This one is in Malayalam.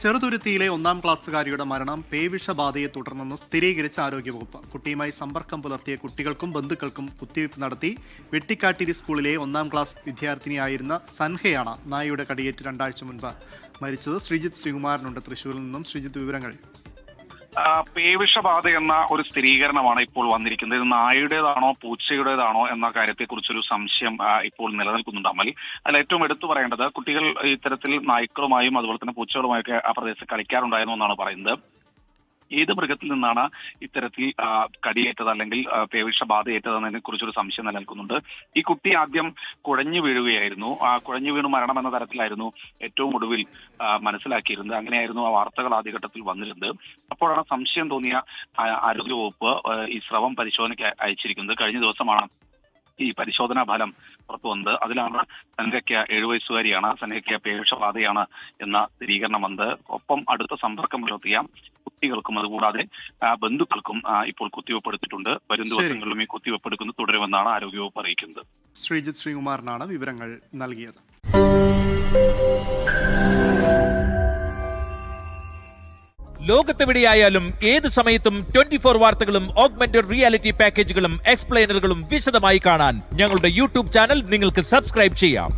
ചെറുതുരുത്തിയിലെ 1-ാം ക്ലാസ്സുകാരിയുടെ മരണം പേവിഷബാധയെ തുടർന്നെന്ന് സ്ഥിരീകരിച്ച ആരോഗ്യവകുപ്പ്. കുട്ടിയുമായി സമ്പർക്കം പുലർത്തിയ കുട്ടികൾക്കും ബന്ധുക്കൾക്കും കുത്തിവയ്പ് നടത്തി. വെട്ടിക്കാട്ടിരി സ്കൂളിലെ 1-ാം ക്ലാസ് വിദ്യാർത്ഥിനിയായിരുന്ന സൻഹയാണ് നായയുടെ കടിയേറ്റ് 2 ആഴ്ച മുൻപ് മരിച്ചത്. ശ്രീജിത്ത് ശ്രീകുമാരനുണ്ട് തൃശ്ശൂരിൽ നിന്നും. ശ്രീജിത്ത്, വിവരങ്ങൾ. പേവിഷബാധ എന്ന ഒരു സ്ഥിരീകരണമാണ് ഇപ്പോൾ വന്നിരിക്കുന്നത്. ഇത് നായയുടേതാണോ പൂച്ചയുടേതാണോ എന്ന കാര്യത്തെക്കുറിച്ചൊരു സംശയം ഇപ്പോൾ നിലനിൽക്കുന്നുണ്ട്. അമൽ, അതിൽ ഏറ്റവും എടുത്തു പറയേണ്ടത്, കുട്ടികൾ ഇത്തരത്തിൽ നായ്ക്കളുമായും അതുപോലെ തന്നെ പൂച്ചകളുമായൊക്കെ ആ പ്രദേശത്ത് കളിക്കാറുണ്ടായിരുന്നു എന്നാണ് പറയുന്നത്. ഏത് മൃഗത്തിൽ നിന്നാണ് ഇത്തരത്തിൽ കടിയേറ്റത് അല്ലെങ്കിൽ പേവിഷബാധയേറ്റതെന്നതിനെ കുറിച്ചൊരു സംശയം നിലനിൽക്കുന്നുണ്ട്. ഈ കുട്ടി ആദ്യം കുഴഞ്ഞു വീഴുകയായിരുന്നു. കുഴഞ്ഞു വീണു മരണം എന്ന തരത്തിലായിരുന്നു ഏറ്റവും ഒടുവിൽ മനസ്സിലാക്കിയിരുന്നത്. അങ്ങനെയായിരുന്നു ആ വാർത്തകൾ ആദ്യഘട്ടത്തിൽ വന്നിരുന്നത്. അപ്പോഴാണ് സംശയം തോന്നിയ ആരോഗ്യവകുപ്പ് ഈ സ്രവം പരിശോധനയ്ക്ക് അയച്ചിരിക്കുന്നത്. കഴിഞ്ഞ ദിവസമാണ് ഈ പരിശോധനാ ഫലം പുറത്തു വന്നത്. അതിലാണ് സൻഹയ്ക്ക് 7 വയസ്സുകാരിയാണ്, സൻഹയ്ക്ക് പേവിഷബാധയാണ് എന്ന സ്ഥിരീകരണം വന്നത്. ഒപ്പം അടുത്ത സമ്പർക്കം പുലർത്തിയ കുട്ടികൾക്കും അതുകൂടാതെ ബന്ധുക്കൾക്കും ഇപ്പോൾ കുത്തിവയ്പ് എടുത്തിട്ടുണ്ട്. വരും ദിവസങ്ങളിലും ഈ കുത്തിവയ്പ് എടുക്കുന്നത് തുടരുമെന്നാണ് ആരോഗ്യവകുപ്പ് അറിയിക്കുന്നത്. ശ്രീജിത്ത് ശ്രീകുമാറിനാണ് വിവരങ്ങൾ നൽകിയത്. ലോകത്തെവിടെയായാലും ഏത് സമയത്തും 24 വാർത്തകളും ഓഗ്മെന്റഡ് റിയാലിറ്റി പാക്കേജുകളും എക്സ്പ്ലെയിനറുകളും വിശദമായി കാണാൻ ഞങ്ങളുടെ യൂട്യൂബ് ചാനൽ നിങ്ങൾക്ക് സബ്സ്ക്രൈബ് ചെയ്യാം.